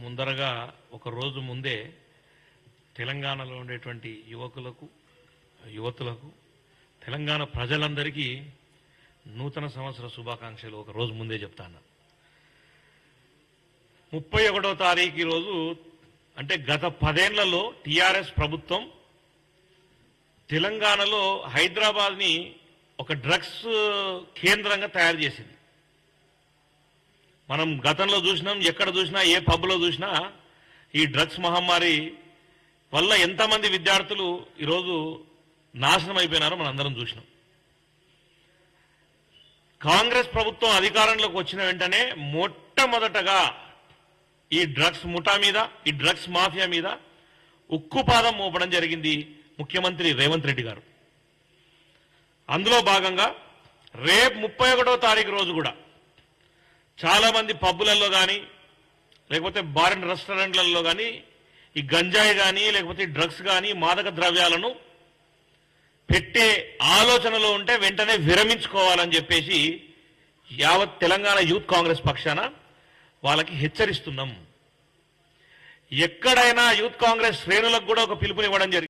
ముందరగా ఒక రోజు ముందే తెలంగాణలో ఉండేటువంటి యువతులకు తెలంగాణ ప్రజలందరికీ నూతన సంవత్సర శుభాకాంక్షలు ఒక రోజు ముందే చెప్తాను. 31వ తారీఖు రోజు అంటే గత 10 ఏళ్లలో టీఆర్ఎస్ ప్రభుత్వం తెలంగాణలో హైదరాబాద్ని ఒక డ్రగ్స్ కేంద్రంగా తయారు చేసింది. మనం గతంలో చూసినాం, ఎక్కడ చూసినా ఏ పబ్లో చూసినా ఈ డ్రగ్స్ మహమ్మారి వల్ల ఎంతమంది విద్యార్థులు ఈరోజు నాశనం అయిపోయినారో మనం అందరం చూసినాం. కాంగ్రెస్ ప్రభుత్వం అధికారంలోకి వచ్చిన వెంటనే మొట్టమొదటగా ఈ డ్రగ్స్ ముఠా మీద, ఈ డ్రగ్స్ మాఫియా మీద ఉక్కుపాదం మోపడం జరిగింది ముఖ్యమంత్రి రేవంత్ రెడ్డి గారు. అందులో భాగంగా రేపు 31వ తారీఖు రోజు కూడా చాలా మంది పబ్బులలో కానీ లేకపోతే బార్ అండ్ రెస్టారెంట్లలో కానీ ఈ గంజాయి కానీ లేకపోతే డ్రగ్స్ కానీ మాదక ద్రవ్యాలను పెట్టే ఆలోచనలో ఉంటే వెంటనే విరమించుకోవాలని చెప్పేసి యావత్ తెలంగాణ యూత్ కాంగ్రెస్ పక్షాన వాళ్ళకి హెచ్చరిస్తున్నాం. ఎక్కడైనా యూత్ కాంగ్రెస్ శ్రేణులకు కూడా ఒక పిలుపునివ్వడం జరిగింది.